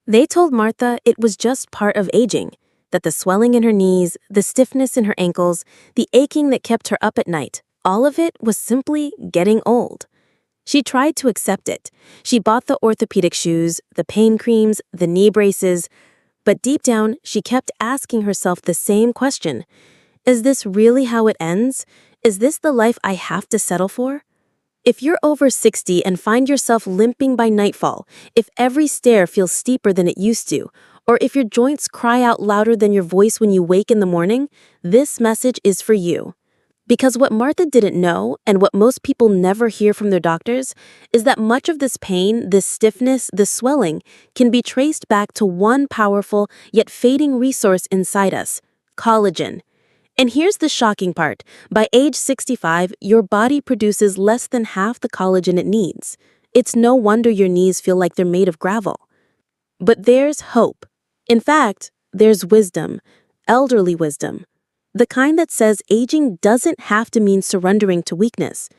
They told Martha it was just part of aging, that the swelling in her knees, the stiffness in her ankles, the aching that kept her up at night, all of it was simply getting old. She tried to accept it. She bought the orthopedic shoes, the pain creams, the knee braces, but deep down, she kept asking herself the same question. Is this really how it ends? Is this the life I have to settle for? If you're over 60 and find yourself limping by nightfall, if every stair feels steeper than it used to, or if your joints cry out louder than your voice when you wake in the morning, this message is for you. Because what Martha didn't know, and what most people never hear from their doctors, is that much of this pain, this stiffness, this swelling, can be traced back to one powerful yet fading resource inside us: collagen. And here's the shocking part. By age 65, your body produces less than half the collagen it needs. It's no wonder your knees feel like they're made of gravel. But there's hope. In fact, there's wisdom, elderly wisdom. The kind that says aging doesn't have to mean surrendering to weakness.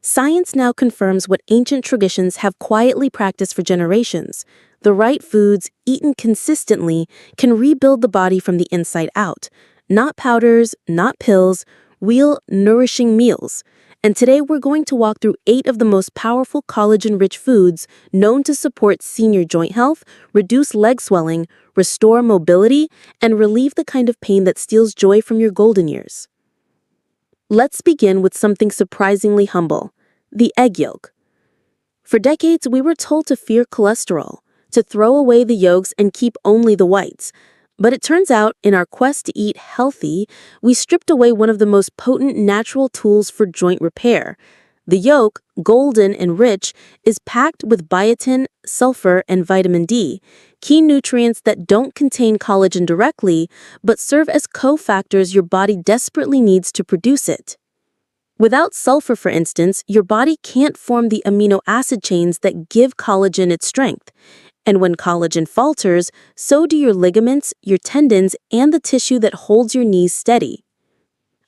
Science now confirms what ancient traditions have quietly practiced for generations. The right foods, eaten consistently, can rebuild the body from the inside out. Not powders, not pills, real, nourishing meals. And today we're going to walk through 8 of the most powerful collagen-rich foods known to support senior joint health, reduce leg swelling, restore mobility, and relieve the kind of pain that steals joy from your golden years. Let's begin with something surprisingly humble: the egg yolk. For decades, we were told to fear cholesterol, to throw away the yolks and keep only the whites. But it turns out, in our quest to eat healthy, we stripped away one of the most potent natural tools for joint repair. The yolk, golden and rich, is packed with biotin, sulfur, and vitamin D, key nutrients that don't contain collagen directly, but serve as cofactors your body desperately needs to produce it. Without sulfur, for instance, your body can't form the amino acid chains that give collagen its strength. And when collagen falters, so do your ligaments, your tendons, and the tissue that holds your knees steady.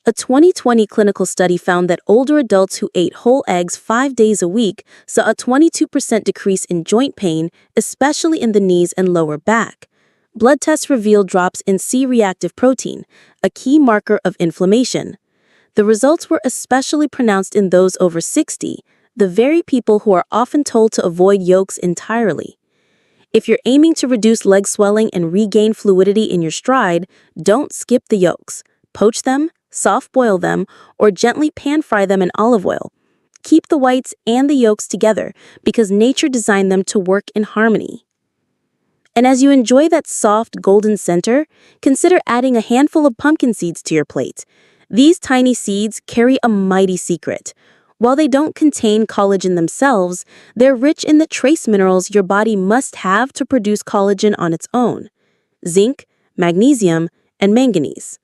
A 2020 clinical study found that older adults who ate whole eggs 5 days a week saw a 22% decrease in joint pain, especially in the knees and lower back. Blood tests revealed drops in C-reactive protein, a key marker of inflammation. The results were especially pronounced in those over 60, the very people who are often told to avoid yolks entirely. If you're aiming to reduce leg swelling and regain fluidity in your stride, don't skip the yolks. Poach them, soft-boil them, or gently pan-fry them in olive oil. Keep the whites and the yolks together because nature designed them to work in harmony. And as you enjoy that soft, golden center, consider adding a handful of pumpkin seeds to your plate. These tiny seeds carry a mighty secret. While they don't contain collagen themselves, they're rich in the trace minerals your body must have to produce collagen on its own: zinc, magnesium, and manganese.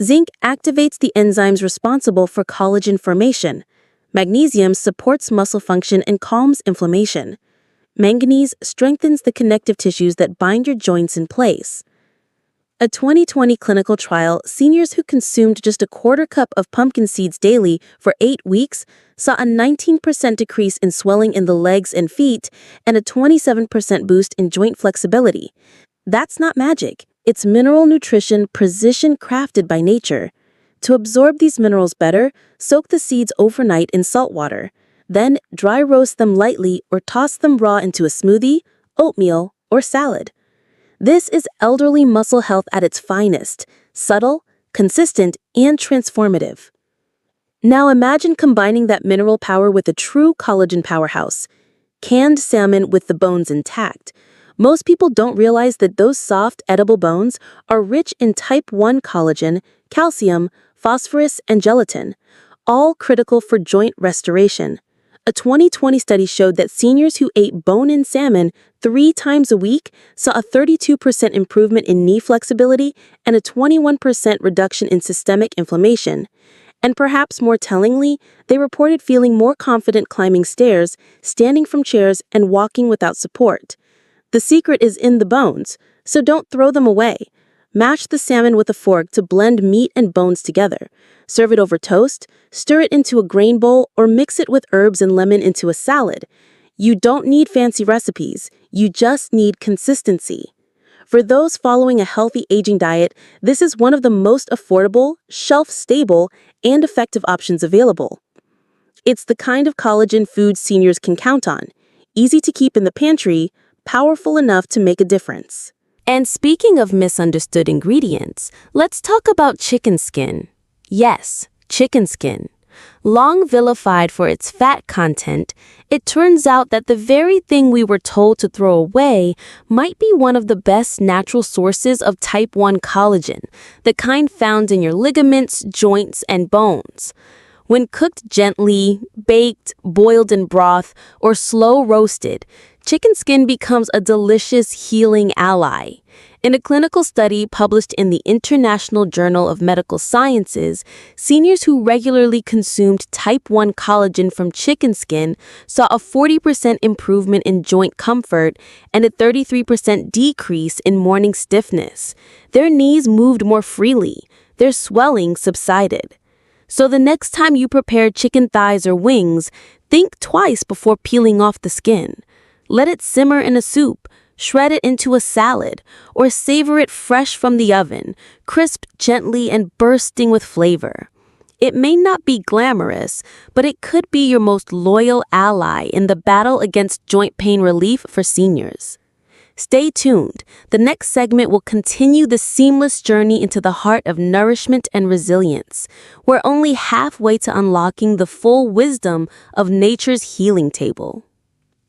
Zinc activates the enzymes responsible for collagen formation. Magnesium supports muscle function and calms inflammation. Manganese strengthens the connective tissues that bind your joints in place. A 2020 clinical trial, seniors who consumed just a quarter cup of pumpkin seeds daily for 8 weeks saw a 19% decrease in swelling in the legs and feet and a 27% boost in joint flexibility. That's not magic. It's mineral nutrition precision crafted by nature. To absorb these minerals better, soak the seeds overnight in salt water. Then dry roast them lightly or toss them raw into a smoothie, oatmeal, or salad. This is elderly muscle health at its finest: subtle, consistent, and transformative. Now imagine combining that mineral power with a true collagen powerhouse: canned salmon with the bones intact. Most people don't realize that those soft, edible bones are rich in type 1 collagen, calcium, phosphorus, and gelatin, all critical for joint restoration. A 2020 study showed that seniors who ate bone-in salmon 3 times a week saw a 32% improvement in knee flexibility and a 21% reduction in systemic inflammation. And perhaps more tellingly, they reported feeling more confident climbing stairs, standing from chairs, and walking without support. The secret is in the bones, so don't throw them away. Mash the salmon with a fork to blend meat and bones together. Serve it over toast, stir it into a grain bowl, or mix it with herbs and lemon into a salad. You don't need fancy recipes, you just need consistency. For those following a healthy aging diet, this is one of the most affordable, shelf-stable, and effective options available. It's the kind of collagen food seniors can count on, easy to keep in the pantry, powerful enough to make a difference. And speaking of misunderstood ingredients, let's talk about chicken skin. Yes, chicken skin. Long vilified for its fat content, it turns out that the very thing we were told to throw away might be one of the best natural sources of type 1 collagen, the kind found in your ligaments, joints, and bones. When cooked gently, baked, boiled in broth, or slow roasted, chicken skin becomes a delicious healing ally. In a clinical study published in the International Journal of Medical Sciences, seniors who regularly consumed type 1 collagen from chicken skin saw a 40% improvement in joint comfort and a 33% decrease in morning stiffness. Their knees moved more freely. Their swelling subsided. So the next time you prepare chicken thighs or wings, think twice before peeling off the skin. Let it simmer in a soup, shred it into a salad, or savor it fresh from the oven, crisp gently and bursting with flavor. It may not be glamorous, but it could be your most loyal ally in the battle against joint pain relief for seniors. Stay tuned. The next segment will continue the seamless journey into the heart of nourishment and resilience. We're only halfway to unlocking the full wisdom of nature's healing table.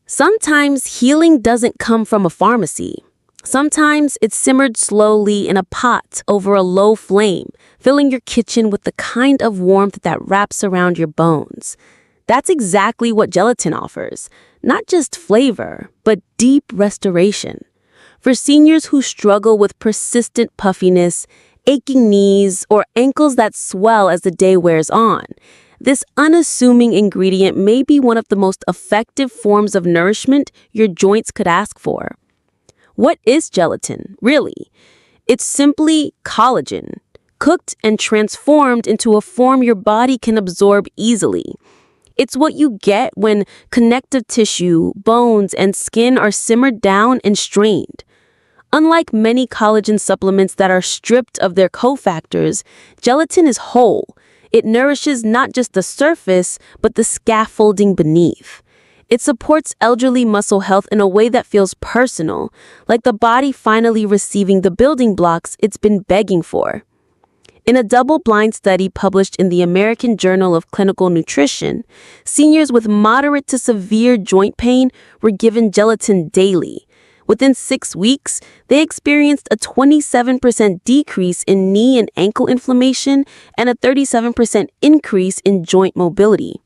Sometimes healing doesn't come from a pharmacy. Sometimes it's simmered slowly in a pot over a low flame, filling your kitchen with the kind of warmth that wraps around your bones. That's exactly what gelatin offers. Not just flavor, but deep restoration. For seniors who struggle with persistent puffiness, aching knees, or ankles that swell as the day wears on, this unassuming ingredient may be one of the most effective forms of nourishment your joints could ask for. What is gelatin, really? It's simply collagen, cooked and transformed into a form your body can absorb easily. It's what you get when connective tissue, bones, and skin are simmered down and strained. Unlike many collagen supplements that are stripped of their cofactors, gelatin is whole. It nourishes not just the surface, but the scaffolding beneath. It supports elderly muscle health in a way that feels personal, like the body finally receiving the building blocks it's been begging for. In a double-blind study published in the American Journal of Clinical Nutrition, seniors with moderate to severe joint pain were given gelatin daily. Within 6 weeks, they experienced a 27% decrease in knee and ankle inflammation and a 37% increase in joint mobility.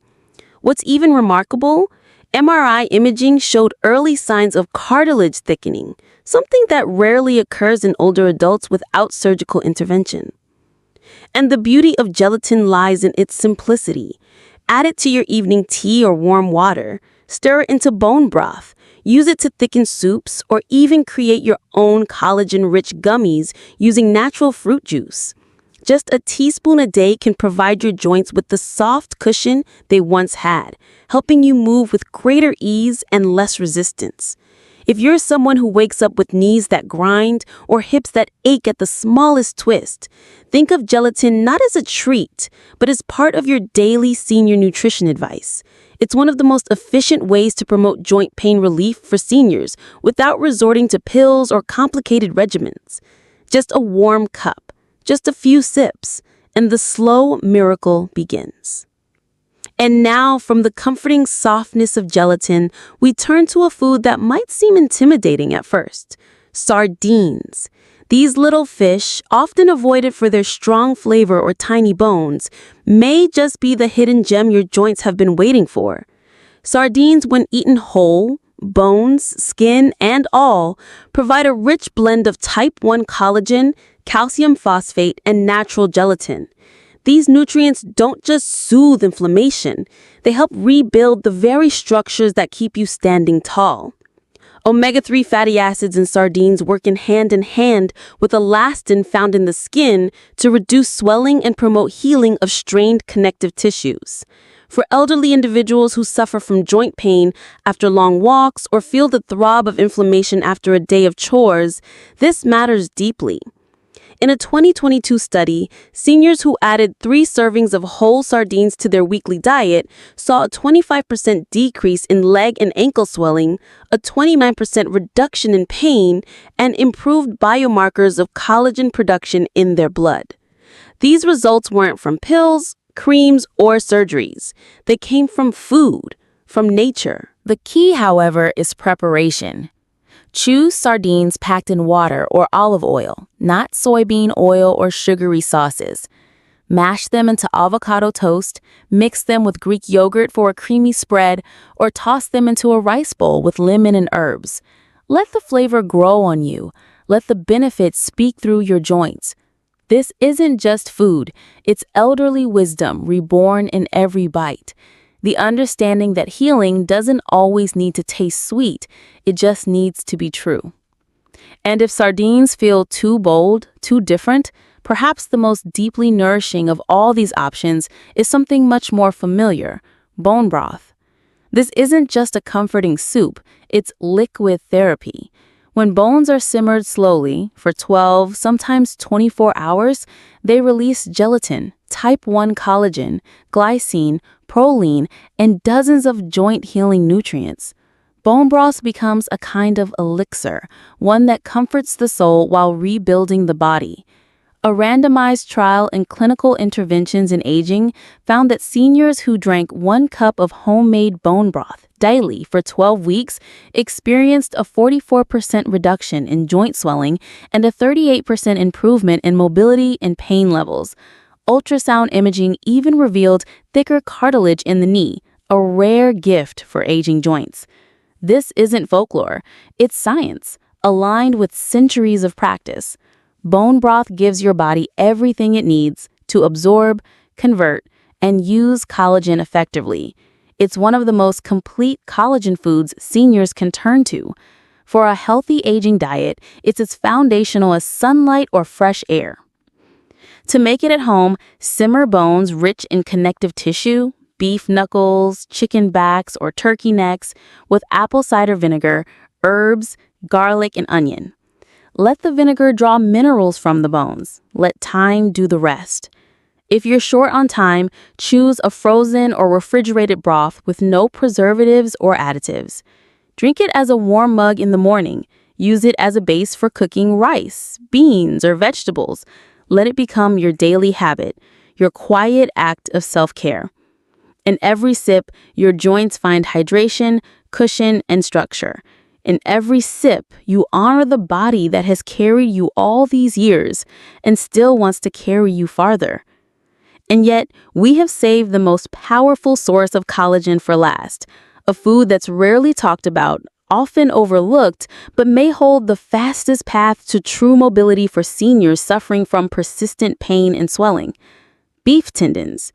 What's even remarkable? MRI imaging showed early signs of cartilage thickening, something that rarely occurs in older adults without surgical intervention. And the beauty of gelatin lies in its simplicity. Add it to your evening tea or warm water, stir it into bone broth, use it to thicken soups, or even create your own collagen-rich gummies using natural fruit juice. Just a teaspoon a day can provide your joints with the soft cushion they once had, helping you move with greater ease and less resistance. If you're someone who wakes up with knees that grind or hips that ache at the smallest twist, think of gelatin not as a treat, but as part of your daily senior nutrition advice. It's one of the most efficient ways to promote joint pain relief for seniors without resorting to pills or complicated regimens. Just a warm cup, just a few sips, and the slow miracle begins. And now, from the comforting softness of gelatin, we turn to a food that might seem intimidating at first: sardines. These little fish, often avoided for their strong flavor or tiny bones, may just be the hidden gem your joints have been waiting for. Sardines, when eaten whole, bones, skin, and all, provide a rich blend of type 1 collagen, calcium phosphate, and natural gelatin. These nutrients don't just soothe inflammation, they help rebuild the very structures that keep you standing tall. Omega-3 fatty acids in sardines work in hand with elastin found in the skin to reduce swelling and promote healing of strained connective tissues. For elderly individuals who suffer from joint pain after long walks or feel the throb of inflammation after a day of chores, this matters deeply. In a 2022 study, seniors who added 3 servings of whole sardines to their weekly diet saw a 25% decrease in leg and ankle swelling, a 29% reduction in pain, and improved biomarkers of collagen production in their blood. These results weren't from pills, creams, or surgeries. They came from food, from nature. The key, however, is preparation. Choose sardines packed in water or olive oil, not soybean oil or sugary sauces. Mash them into avocado toast, mix them with Greek yogurt for a creamy spread, or toss them into a rice bowl with lemon and herbs. Let the flavor grow on you. Let the benefits speak through your joints. This isn't just food, it's elderly wisdom reborn in every bite. The understanding that healing doesn't always need to taste sweet, it just needs to be true. And if sardines feel too bold, too different, perhaps the most deeply nourishing of all these options is something much more familiar: bone broth. This isn't just a comforting soup, it's liquid therapy. When bones are simmered slowly for 12, sometimes 24 hours, they release gelatin, type 1 collagen, glycine, proline, and dozens of joint-healing nutrients. Bone broth becomes a kind of elixir, one that comforts the soul while rebuilding the body. A randomized trial in clinical interventions in aging found that seniors who drank 1 cup of homemade bone broth daily for 12 weeks experienced a 44% reduction in joint swelling and a 38% improvement in mobility and pain levels. Ultrasound imaging even revealed thicker cartilage in the knee, a rare gift for aging joints. This isn't folklore, it's science, aligned with centuries of practice. Bone broth gives your body everything it needs to absorb, convert, and use collagen effectively. It's one of the most complete collagen foods seniors can turn to. For a healthy aging diet, it's as foundational as sunlight or fresh air. To make it at home, simmer bones rich in connective tissue, beef knuckles, chicken backs, or turkey necks with apple cider vinegar, herbs, garlic, and onion. Let the vinegar draw minerals from the bones. Let time do the rest. If you're short on time, choose a frozen or refrigerated broth with no preservatives or additives. Drink it as a warm mug in the morning. Use it as a base for cooking rice, beans, or vegetables. Let it become your daily habit, your quiet act of self-care. In every sip, your joints find hydration, cushion, and structure. In every sip, you honor the body that has carried you all these years and still wants to carry you farther. And yet, we have saved the most powerful source of collagen for last, a food that's rarely talked about, often overlooked, but may hold the fastest path to true mobility for seniors suffering from persistent pain and swelling: beef tendons.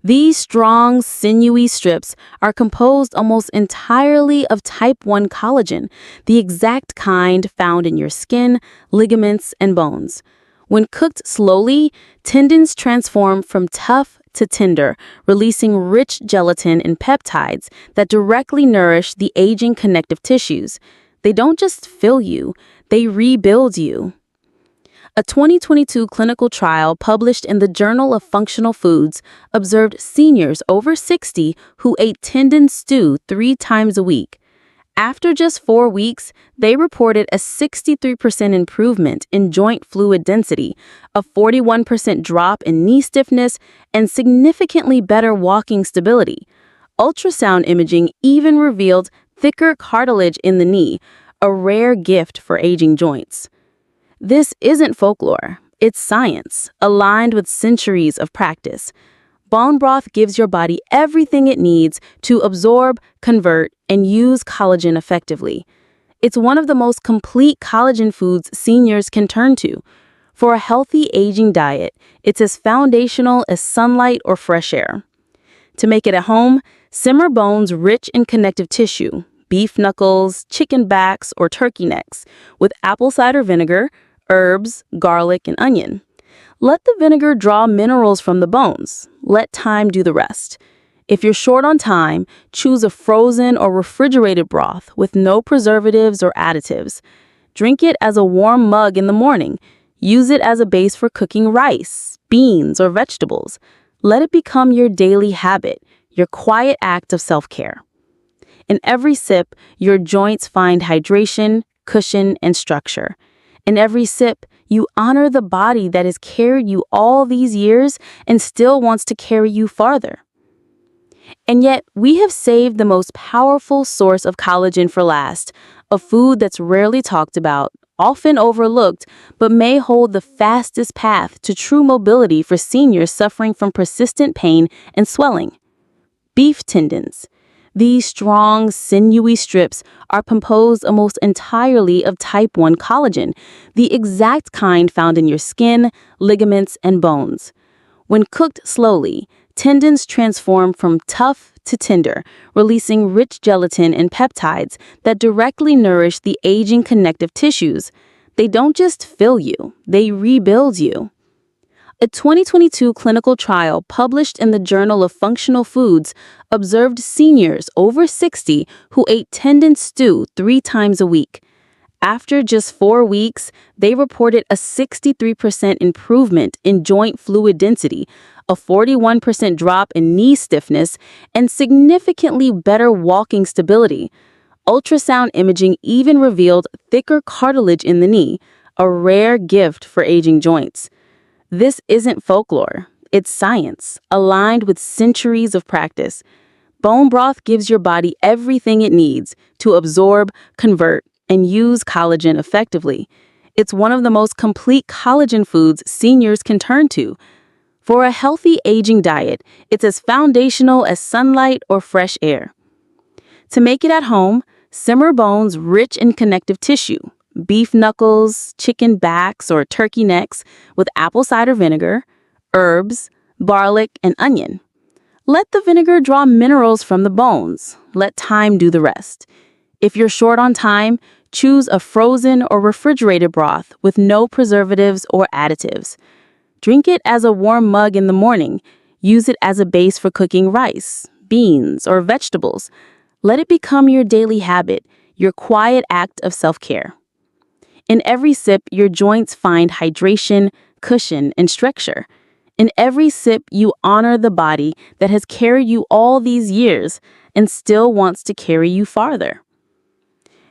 These strong, sinewy strips are composed almost entirely of type 1 collagen, the exact kind found in your skin, ligaments, and bones. When cooked slowly, tendons transform from tough to tender, releasing rich gelatin and peptides that directly nourish the aging connective tissues. They don't just fill you, they rebuild you. A 2022 clinical trial published in the Journal of Functional Foods observed seniors over 60 who ate tendon stew 3 times a week. After just 4 weeks, they reported a 63% improvement in joint fluid density, a 41% drop in knee stiffness, and significantly better walking stability. Ultrasound imaging even revealed thicker cartilage in the knee, a rare gift for aging joints. This isn't folklore, it's science, aligned with centuries of practice. Bone broth gives your body everything it needs to absorb, convert, and use collagen effectively. It's one of the most complete collagen foods seniors can turn to. For a healthy aging diet, it's as foundational as sunlight or fresh air. To make it at home, simmer bones rich in connective tissue, beef knuckles, chicken backs, or turkey necks, with apple cider vinegar, herbs, garlic, and onion. Let the vinegar draw minerals from the bones. Let time do the rest. If you're short on time, choose a frozen or refrigerated broth with no preservatives or additives. Drink it as a warm mug in the morning. Use it as a base for cooking rice, beans, or vegetables. Let it become your daily habit, your quiet act of self-care. In every sip, your joints find hydration, cushion, and structure. In every sip, you honor the body that has carried you all these years and still wants to carry you farther. And yet, we have saved the most powerful source of collagen for last, a food that's rarely talked about, often overlooked, but may hold the fastest path to true mobility for seniors suffering from persistent pain and swelling. Beef tendons. These strong, sinewy strips are composed almost entirely of type 1 collagen, the exact kind found in your skin, ligaments, and bones. When cooked slowly, tendons transform from tough to tender, releasing rich gelatin and peptides that directly nourish the aging connective tissues. They don't just fill you, they rebuild you. A 2022 clinical trial published in the Journal of Functional Foods observed seniors over 60 who ate tendon stew 3 times a week. After just 4 weeks, they reported a 63% improvement in joint fluid density, a 41% drop in knee stiffness, and significantly better walking stability. Ultrasound imaging even revealed thicker cartilage in the knee, a rare gift for aging joints. This isn't folklore, it's science, aligned with centuries of practice. Bone broth gives your body everything it needs to absorb, convert, and use collagen effectively. It's one of the most complete collagen foods seniors can turn to. For a healthy aging diet, it's as foundational as sunlight or fresh air. To make it at home, simmer bones rich in connective tissue. Beef knuckles, chicken backs, or turkey necks with apple cider vinegar, herbs, garlic, and onion. Let the vinegar draw minerals from the bones. Let time do the rest. If you're short on time, choose a frozen or refrigerated broth with no preservatives or additives. Drink it as a warm mug in the morning. Use it as a base for cooking rice, beans, or vegetables. Let it become your daily habit, your quiet act of self-care. In every sip, your joints find hydration, cushion, and structure. In every sip, you honor the body that has carried you all these years and still wants to carry you farther.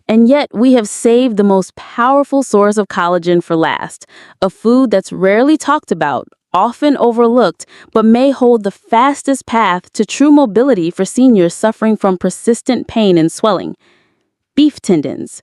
And yet, we have saved the most powerful source of collagen for last, a food that's rarely talked about, often overlooked, but may hold the fastest path to true mobility for seniors suffering from persistent pain and swelling. Beef tendons.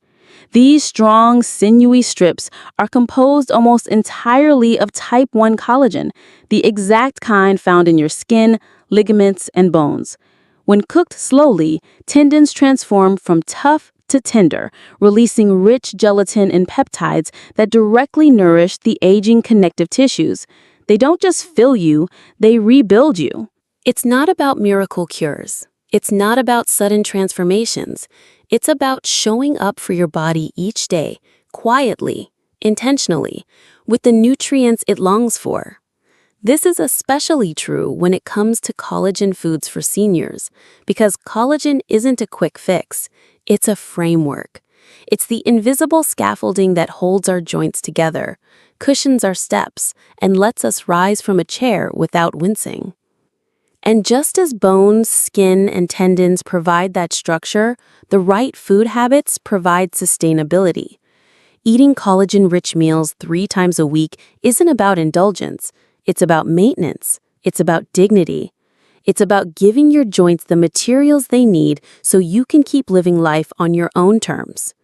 These strong, sinewy strips are composed almost entirely of type 1 collagen, the exact kind found in your skin, ligaments, and bones. When cooked slowly, tendons transform from tough to tender, releasing rich gelatin and peptides that directly nourish the aging connective tissues. They don't just fill you, they rebuild you. It's not about miracle cures. It's not about sudden transformations. It's about showing up for your body each day, quietly, intentionally, with the nutrients it longs for. This is especially true when it comes to collagen foods for seniors, because collagen isn't a quick fix. It's a framework. It's the invisible scaffolding that holds our joints together, cushions our steps, and lets us rise from a chair without wincing. And just as bones, skin, and tendons provide that structure, the right food habits provide sustainability. Eating collagen-rich meals 3 times a week isn't about indulgence. It's about maintenance. It's about dignity. It's about giving your joints the materials they need so you can keep living life on your own terms.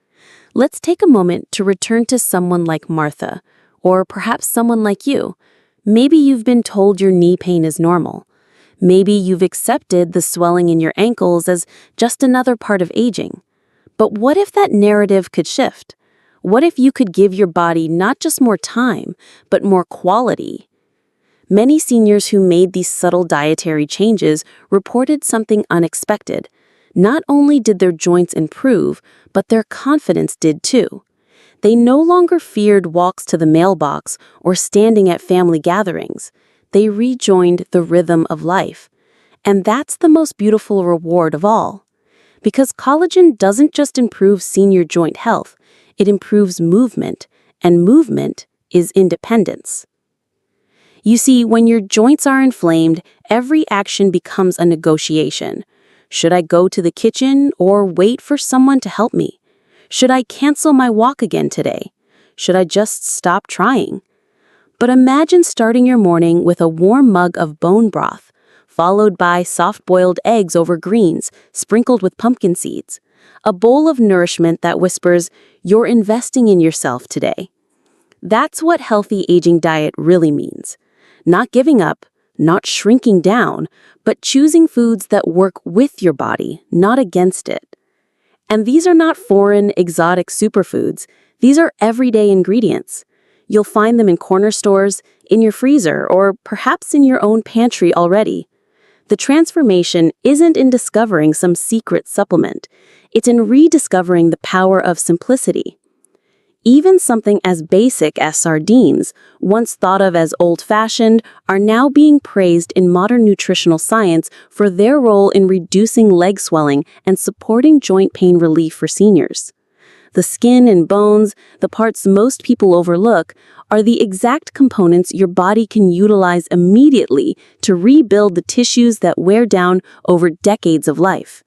Let's take a moment to return to someone like Martha, or perhaps someone like you. Maybe you've been told your knee pain is normal. Maybe you've accepted the swelling in your ankles as just another part of aging. But what if that narrative could shift? What if you could give your body not just more time, but more quality? Many seniors who made these subtle dietary changes reported something unexpected. Not only did their joints improve, but their confidence did too. They no longer feared walks to the mailbox or standing at family gatherings. They rejoined the rhythm of life. And that's the most beautiful reward of all. Because collagen doesn't just improve senior joint health, it improves movement, and movement is independence. You see, when your joints are inflamed, every action becomes a negotiation. Should I go to the kitchen or wait for someone to help me? Should I cancel my walk again today? Should I just stop trying? But imagine starting your morning with a warm mug of bone broth, followed by soft-boiled eggs over greens, sprinkled with pumpkin seeds. A bowl of nourishment that whispers, "You're investing in yourself today." That's what healthy aging diet really means. Not giving up, not shrinking down, but choosing foods that work with your body, not against it. And these are not foreign, exotic superfoods. These are everyday ingredients. You'll find them in corner stores, in your freezer, or perhaps in your own pantry already. The transformation isn't in discovering some secret supplement. It's in rediscovering the power of simplicity. Even something as basic as sardines, once thought of as old-fashioned, are now being praised in modern nutritional science for their role in reducing leg swelling and supporting joint pain relief for seniors. The skin and bones, the parts most people overlook, are the exact components your body can utilize immediately to rebuild the tissues that wear down over decades of life.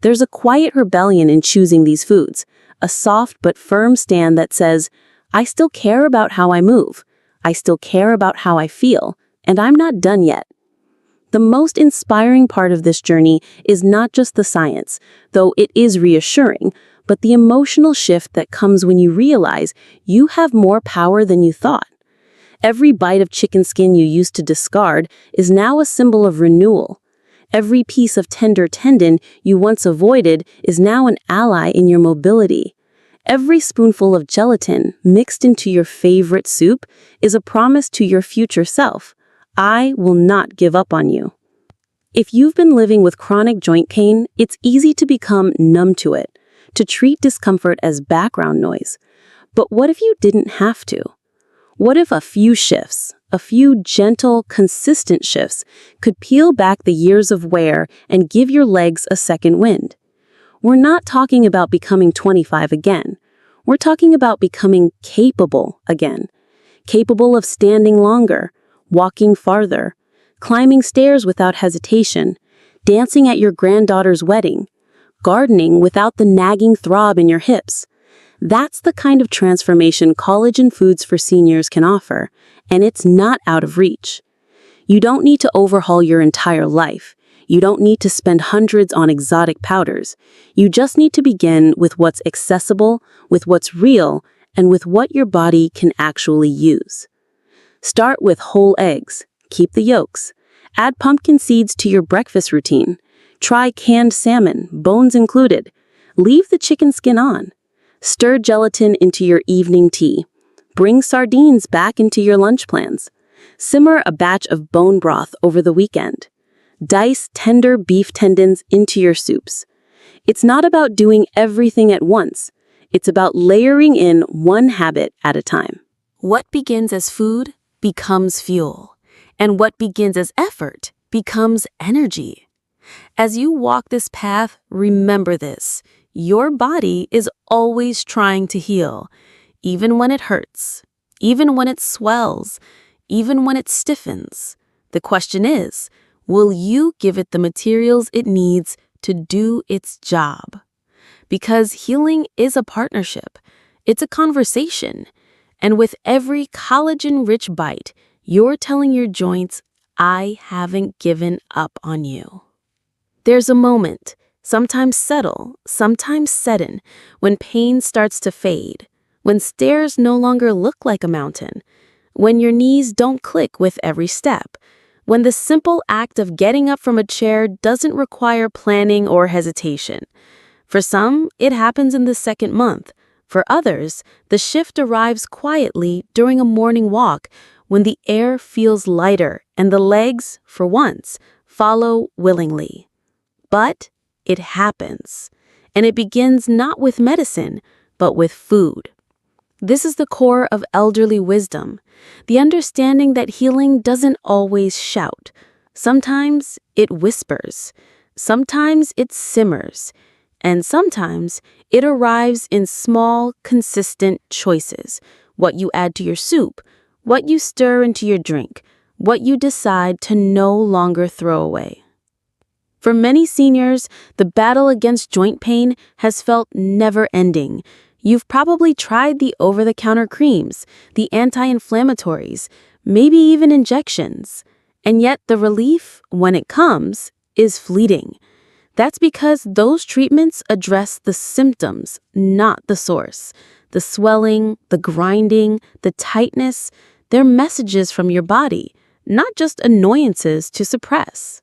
There's a quiet rebellion in choosing these foods, a soft but firm stand that says, I still care about how I move, I still care about how I feel, and I'm not done yet. The most inspiring part of this journey is not just the science, though it is reassuring, but the emotional shift that comes when you realize you have more power than you thought. Every bite of chicken skin you used to discard is now a symbol of renewal. Every piece of tender tendon you once avoided is now an ally in your mobility. Every spoonful of gelatin mixed into your favorite soup is a promise to your future self. I will not give up on you. If you've been living with chronic joint pain, it's easy to become numb to it, to treat discomfort as background noise. But what if you didn't have to? What if a few shifts, a few gentle, consistent shifts, could peel back the years of wear and give your legs a second wind? We're not talking about becoming 25 again. We're talking about becoming capable again. Capable of standing longer, walking farther, climbing stairs without hesitation, dancing at your granddaughter's wedding, gardening without the nagging throb in your hips. That's the kind of transformation collagen foods for seniors can offer, and it's not out of reach. You don't need to overhaul your entire life. You don't need to spend hundreds on exotic powders. You just need to begin with what's accessible, with what's real, and with what your body can actually use. Start with whole eggs. Keep the yolks. Add pumpkin seeds to your breakfast routine. Try canned salmon, bones included. Leave the chicken skin on. Stir gelatin into your evening tea. Bring sardines back into your lunch plans. Simmer a batch of bone broth over the weekend. Dice tender beef tendons into your soups. It's not about doing everything at once. It's about layering in one habit at a time. What begins as food becomes fuel, and what begins as effort becomes energy. As you walk this path, remember this. Your body is always trying to heal, even when it hurts, even when it swells, even when it stiffens. The question is, will you give it the materials it needs to do its job? Because healing is a partnership. It's a conversation. And with every collagen-rich bite, you're telling your joints, I haven't given up on you. There's a moment, sometimes subtle, sometimes sudden, when pain starts to fade, when stairs no longer look like a mountain, when your knees don't click with every step, when the simple act of getting up from a chair doesn't require planning or hesitation. For some, it happens in the second month. For others, the shift arrives quietly during a morning walk when the air feels lighter and the legs, for once, follow willingly. But it happens, and it begins not with medicine, but with food. This is the core of elderly wisdom, the understanding that healing doesn't always shout. Sometimes it whispers, sometimes it simmers, and sometimes it arrives in small, consistent choices. What you add to your soup, what you stir into your drink, what you decide to no longer throw away. For many seniors, the battle against joint pain has felt never-ending. You've probably tried the over-the-counter creams, the anti-inflammatories, maybe even injections. And yet the relief, when it comes, is fleeting. That's because those treatments address the symptoms, not the source. The swelling, the grinding, the tightness, they're messages from your body, not just annoyances to suppress.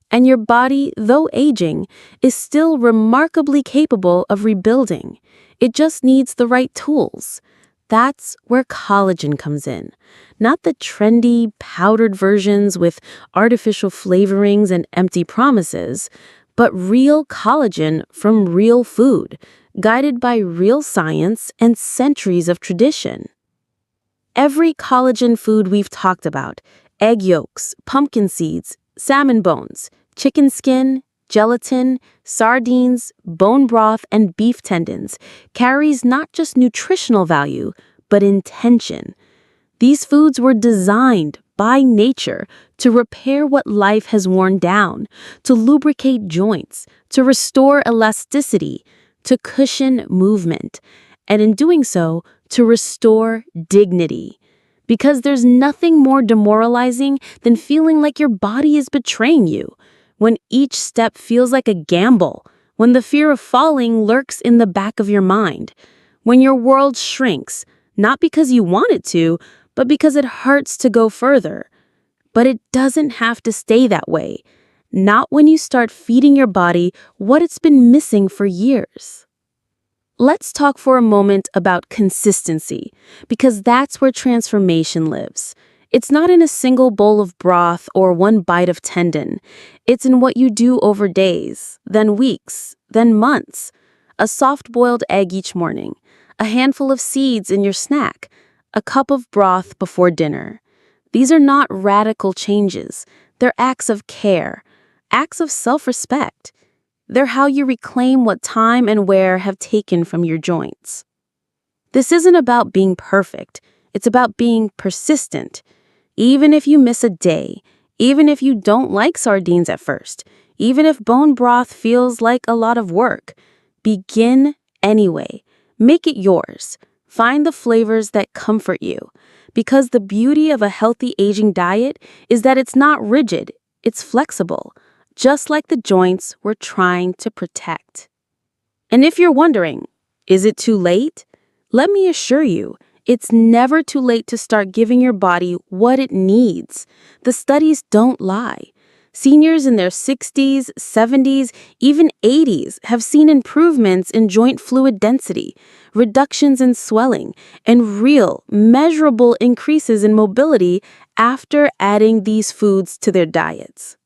And your body, though aging, is still remarkably capable of rebuilding. It just needs the right tools. That's where collagen comes in. Not the trendy, powdered versions with artificial flavorings and empty promises, but real collagen from real food, guided by real science and centuries of tradition. Every collagen food we've talked about, egg yolks, pumpkin seeds, salmon bones, chicken skin, gelatin, sardines, bone broth, and beef tendons, carries not just nutritional value, but intention. These foods were designed by nature to repair what life has worn down, to lubricate joints, to restore elasticity, to cushion movement, and in doing so, to restore dignity. Because there's nothing more demoralizing than feeling like your body is betraying you, when each step feels like a gamble, when the fear of falling lurks in the back of your mind, when your world shrinks, not because you want it to, but because it hurts to go further. But it doesn't have to stay that way, not when you start feeding your body what it's been missing for years. Let's talk for a moment about consistency, because that's where transformation lives. It's not in a single bowl of broth or one bite of tendon. It's in what you do over days, then weeks, then months. A soft-boiled egg each morning, a handful of seeds in your snack, a cup of broth before dinner. These are not radical changes. They're acts of care, acts of self-respect. They're how you reclaim what time and wear have taken from your joints. This isn't about being perfect. It's about being persistent. Even if you miss a day, even if you don't like sardines at first, even if bone broth feels like a lot of work, begin anyway. Make it yours. Find the flavors that comfort you. Because the beauty of a healthy aging diet is that it's not rigid, it's flexible, just like the joints we're trying to protect. And if you're wondering, is it too late? Let me assure you, it's never too late to start giving your body what it needs. The studies don't lie. Seniors in their 60s, 70s, even 80s have seen improvements in joint fluid density, reductions in swelling, and real, measurable increases in mobility after adding these foods to their diets.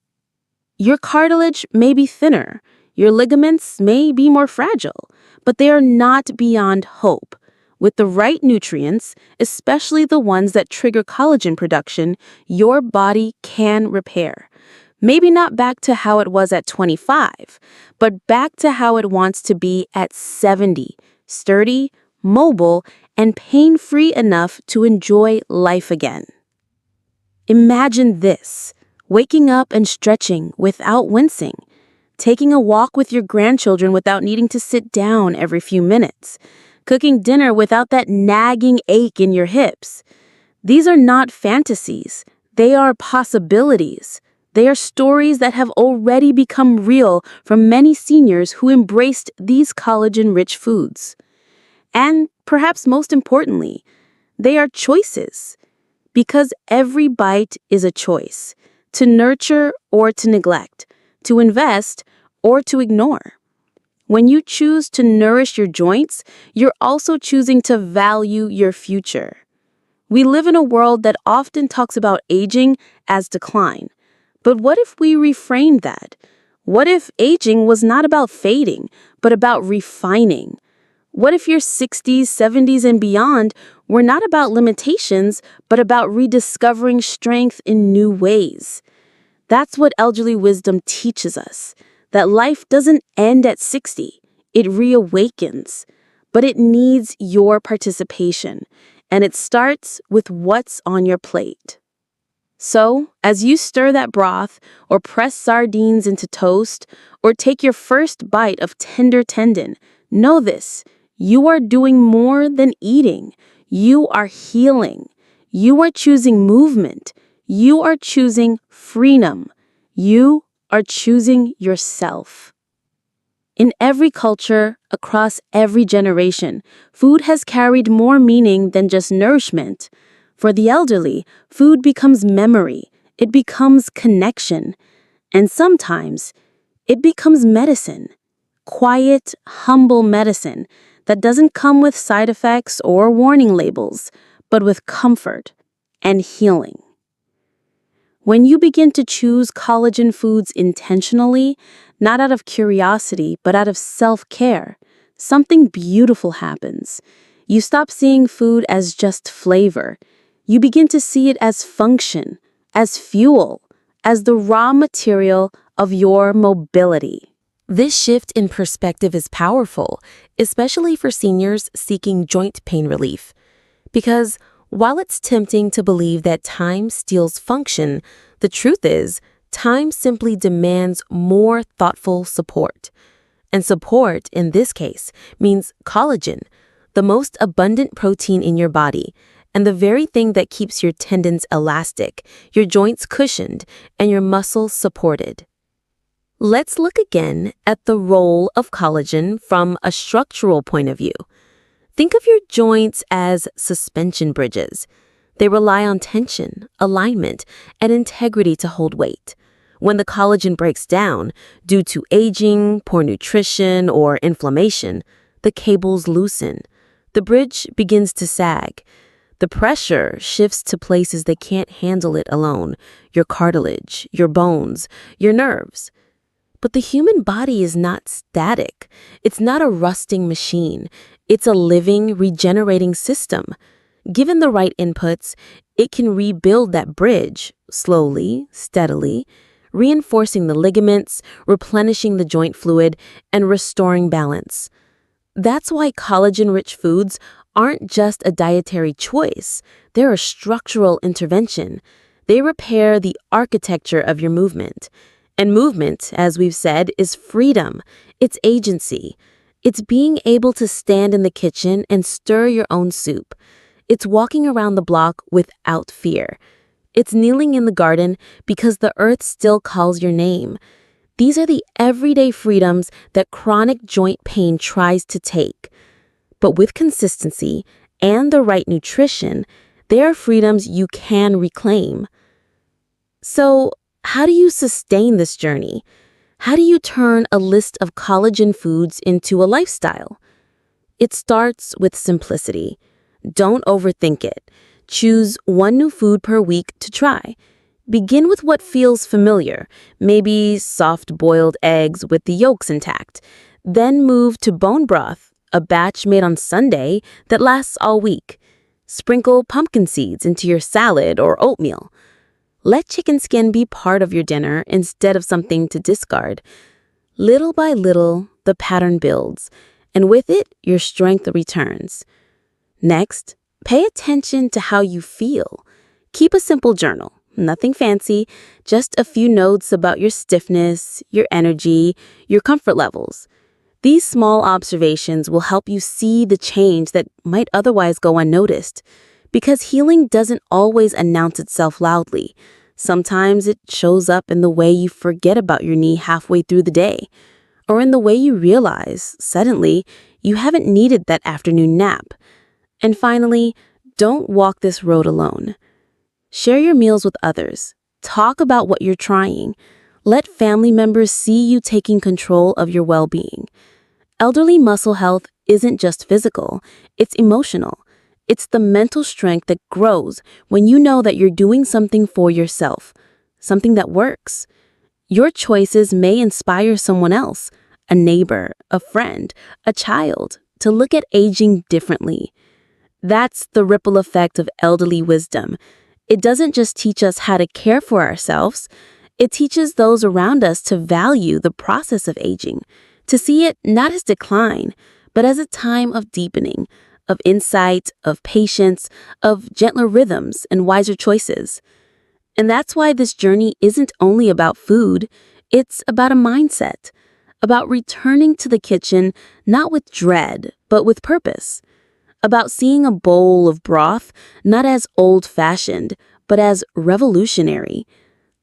Your cartilage may be thinner, your ligaments may be more fragile, but they are not beyond hope. With the right nutrients, especially the ones that trigger collagen production, your body can repair. Maybe not back to how it was at 25, but back to how it wants to be at 70, sturdy, mobile, and pain-free enough to enjoy life again. Imagine this, waking up and stretching without wincing, taking a walk with your grandchildren without needing to sit down every few minutes, cooking dinner without that nagging ache in your hips. These are not fantasies. They are possibilities. They are stories that have already become real for many seniors who embraced these collagen-rich foods. And perhaps most importantly, they are choices. Because every bite is a choice, to nurture or to neglect, to invest or to ignore. When you choose to nourish your joints, you're also choosing to value your future. We live in a world that often talks about aging as decline. But what if we reframed that? What if aging was not about fading, but about refining? What if your 60s, 70s, and beyond were not about limitations, but about rediscovering strength in new ways? That's what elderly wisdom teaches us, that life doesn't end at 60. It reawakens, but it needs your participation, and it starts with what's on your plate. So, as you stir that broth, or press sardines into toast, or take your first bite of tender tendon, know this: you are doing more than eating. You are healing. You are choosing movement. You are choosing freedom. You are choosing yourself. In every culture, across every generation, food has carried more meaning than just nourishment. For the elderly, food becomes memory, it becomes connection, and sometimes it becomes medicine. Quiet, humble medicine that doesn't come with side effects or warning labels, but with comfort and healing. When you begin to choose collagen foods intentionally, not out of curiosity, but out of self-care, something beautiful happens. You stop seeing food as just flavor. You begin to see it as function, as fuel, as the raw material of your mobility. This shift in perspective is powerful, especially for seniors seeking joint pain relief. Because while it's tempting to believe that time steals function, the truth is, time simply demands more thoughtful support. And support, in this case, means collagen, the most abundant protein in your body, and the very thing that keeps your tendons elastic, your joints cushioned, and your muscles supported. Let's look again at the role of collagen from a structural point of view. Think of your joints as suspension bridges. They rely on tension, alignment, and integrity to hold weight. When the collagen breaks down, due to aging, poor nutrition, or inflammation, the cables loosen. The bridge begins to sag. The pressure shifts to places that can't handle it alone: your cartilage, your bones, your nerves. But the human body is not static. It's not a rusting machine. It's a living, regenerating system. Given the right inputs, it can rebuild that bridge slowly, steadily, reinforcing the ligaments, replenishing the joint fluid, and restoring balance. That's why collagen-rich foods aren't just a dietary choice. They're a structural intervention. They repair the architecture of your movement. And movement, as we've said, is freedom. It's agency. It's being able to stand in the kitchen and stir your own soup. It's walking around the block without fear. It's kneeling in the garden because the earth still calls your name. These are the everyday freedoms that chronic joint pain tries to take. But with consistency and the right nutrition, they are freedoms you can reclaim. So, how do you sustain this journey? How do you turn a list of collagen foods into a lifestyle? It starts with simplicity. Don't overthink it. Choose one new food per week to try. Begin with what feels familiar, maybe soft boiled eggs with the yolks intact. Then move to bone broth, a batch made on Sunday that lasts all week. Sprinkle pumpkin seeds into your salad or oatmeal. Let chicken skin be part of your dinner instead of something to discard. Little by little, the pattern builds, and with it, your strength returns. Next, pay attention to how you feel. Keep a simple journal, nothing fancy, just a few notes about your stiffness, your energy, your comfort levels. These small observations will help you see the change that might otherwise go unnoticed. Because healing doesn't always announce itself loudly. Sometimes it shows up in the way you forget about your knee halfway through the day, or in the way you realize, suddenly, you haven't needed that afternoon nap. And finally, don't walk this road alone. Share your meals with others. Talk about what you're trying. Let family members see you taking control of your well-being. Elderly muscle health isn't just physical, it's emotional. It's the mental strength that grows when you know that you're doing something for yourself, something that works. Your choices may inspire someone else, a neighbor, a friend, a child, to look at aging differently. That's the ripple effect of elderly wisdom. It doesn't just teach us how to care for ourselves, It teaches those around us to value the process of aging, to see it not as decline, but as a time of deepening, of insight, of patience, of gentler rhythms and wiser choices. And that's why this journey isn't only about food, it's about a mindset, about returning to the kitchen not with dread, but with purpose, about seeing a bowl of broth not as old-fashioned, but as revolutionary,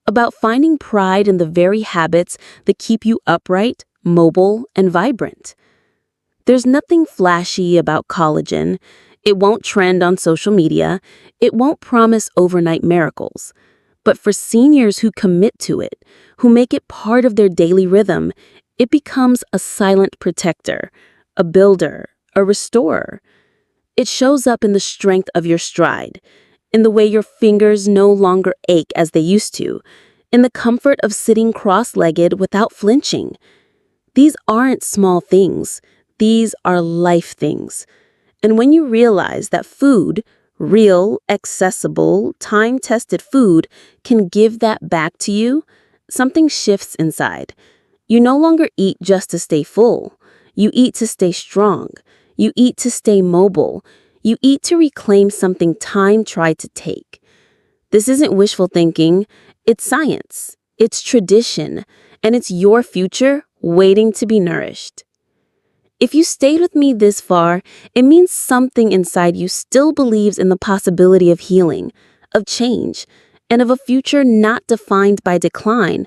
about finding pride in the very habits that keep you upright, mobile, and vibrant. There's nothing flashy about collagen. It won't trend on social media. It won't promise overnight miracles. But for seniors who commit to it, who make it part of their daily rhythm, it becomes a silent protector, a builder, a restorer. It shows up in the strength of your stride, in the way your fingers no longer ache as they used to, in the comfort of sitting cross-legged without flinching. These aren't small things. These are life things. And when you realize that food, real, accessible, time-tested food, can give that back to you, something shifts inside. You no longer eat just to stay full. You eat to stay strong. You eat to stay mobile. You eat to reclaim something time tried to take. This isn't wishful thinking. It's science. It's tradition. And it's your future waiting to be nourished. If you stayed with me this far, it means something inside you still believes in the possibility of healing, of change, and of a future not defined by decline,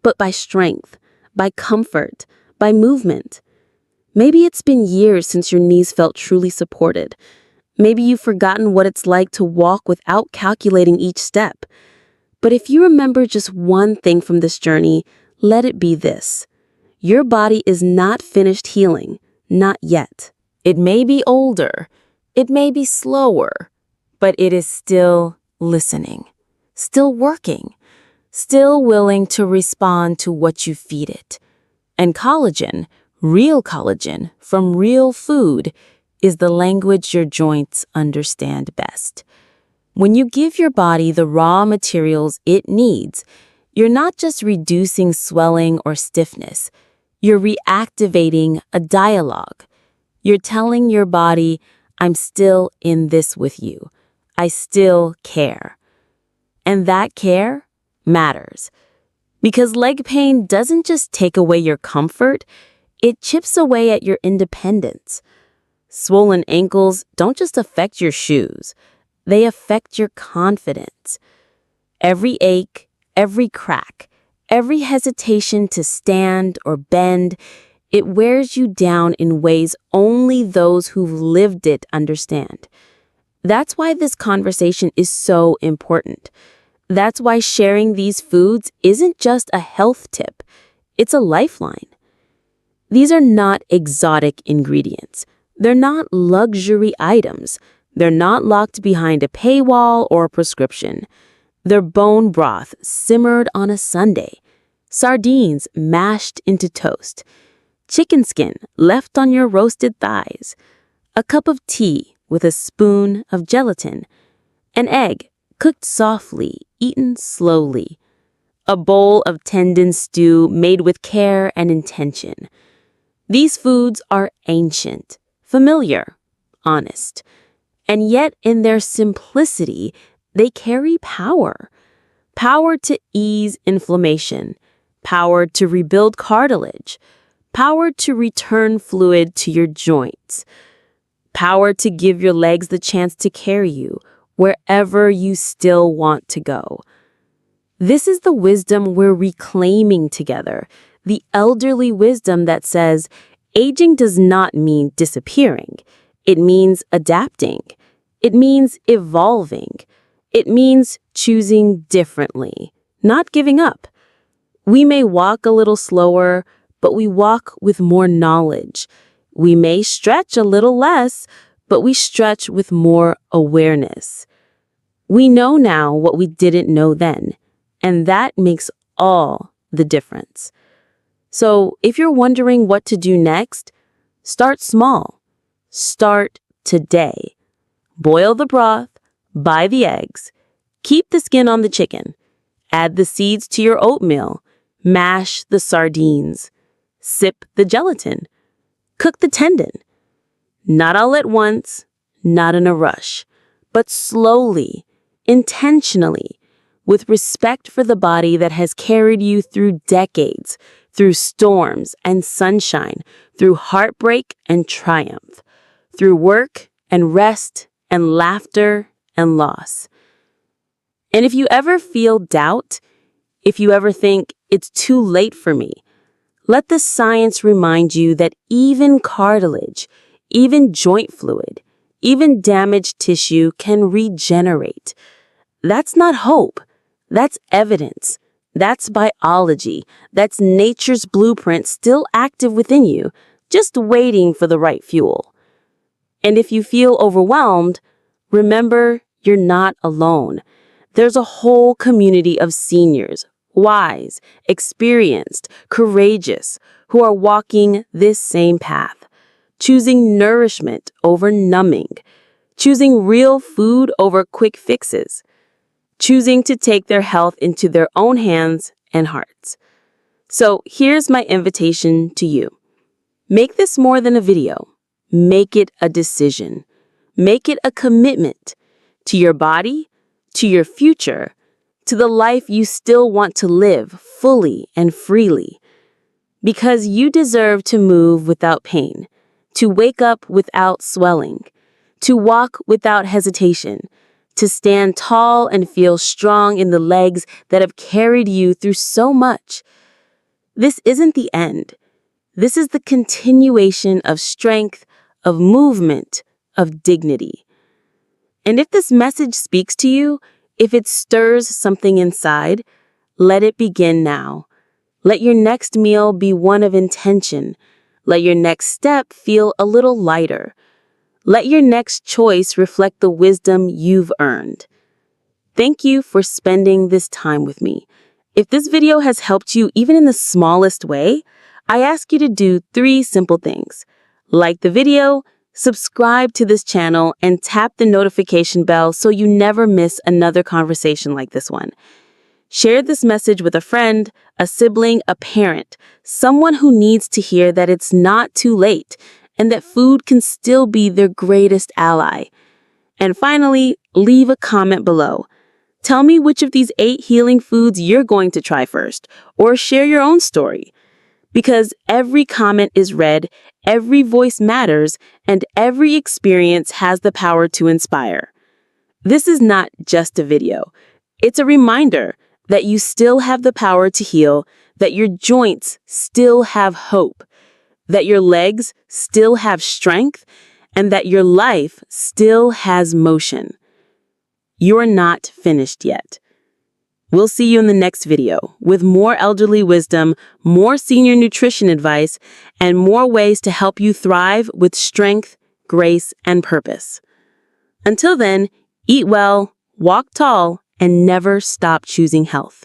but by strength, by comfort, by movement. Maybe it's been years since your knees felt truly supported. Maybe you've forgotten what it's like to walk without calculating each step. But if you remember just one thing from this journey, let it be this. Your body is not finished healing. Not yet. It may be older, it may be slower, but it is still listening, still working, still willing to respond to what you feed it. And collagen, real collagen from real food, is the language your joints understand best. When you give your body the raw materials it needs, you're not just reducing swelling or stiffness. You're reactivating a dialogue. You're telling your body, I'm still in this with you. I still care. And that care matters. Because leg pain doesn't just take away your comfort, it chips away at your independence. Swollen ankles don't just affect your shoes, they affect your confidence. Every ache, every crack, every hesitation to stand or bend, it wears you down in ways only those who've lived it understand. That's why this conversation is so important. That's why sharing these foods isn't just a health tip, it's a lifeline. These are not exotic ingredients. They're not luxury items. They're not locked behind a paywall or a prescription. They're bone broth simmered on a Sunday, sardines mashed into toast, chicken skin left on your roasted thighs, a cup of tea with a spoon of gelatin, an egg cooked softly, eaten slowly, a bowl of tendon stew made with care and intention. These foods are ancient, familiar, honest, and yet in their simplicity, they carry power. Power to ease inflammation, power to rebuild cartilage, power to return fluid to your joints, power to give your legs the chance to carry you wherever you still want to go. This is the wisdom we're reclaiming together, the elderly wisdom that says aging does not mean disappearing. It means adapting. It means evolving. It means choosing differently, not giving up. We may walk a little slower, but we walk with more knowledge. We may stretch a little less, but we stretch with more awareness. We know now what we didn't know then, and that makes all the difference. So if you're wondering what to do next, start small. Start today. Boil the broth, buy the eggs, keep the skin on the chicken, Add the seeds to your oatmeal. Mash the sardines. Sip the gelatin. Cook the tendon. Not all at once, not in a rush, but slowly, intentionally, with respect for the body that has carried you through decades, through storms and sunshine, through heartbreak and triumph, through work and rest and laughter and loss. And if you ever feel doubt, if you ever think it's too late for me, let the science remind you that even cartilage, even joint fluid, even damaged tissue can regenerate. That's not hope. That's evidence. That's biology. That's nature's blueprint still active within you, just waiting for the right fuel. And if you feel overwhelmed, remember you're not alone. There's a whole community of seniors, wise, experienced, courageous, who are walking this same path, choosing nourishment over numbing, choosing real food over quick fixes, choosing to take their health into their own hands and hearts. So here's my invitation to you. Make this more than a video. Make it a decision. Make it a commitment to your body, to your future, to the life you still want to live fully and freely. Because you deserve to move without pain, to wake up without swelling, to walk without hesitation, to stand tall and feel strong in the legs that have carried you through so much. This isn't the end. This is the continuation of strength, of movement, of dignity. And if this message speaks to you, if it stirs something inside, let it begin now. Let your next meal be one of intention. Let your next step feel a little lighter. Let your next choice reflect the wisdom you've earned. Thank you for spending this time with me. If this video has helped you even in the smallest way, I ask you to do 3 simple things. Like the video, subscribe to this channel, and tap the notification bell so you never miss another conversation like this one. Share this message with a friend, a sibling, a parent, someone who needs to hear that it's not too late and that food can still be their greatest ally. And finally, leave a comment below. Tell me which of these 8 healing foods you're going to try first, or share your own story. Because every comment is read, every voice matters, and every experience has the power to inspire. This is not just a video. It's a reminder that you still have the power to heal, that your joints still have hope, that your legs still have strength, and that your life still has motion. You're not finished yet. We'll see you in the next video with more elderly wisdom, more senior nutrition advice, and more ways to help you thrive with strength, grace, and purpose. Until then, eat well, walk tall, and never stop choosing health.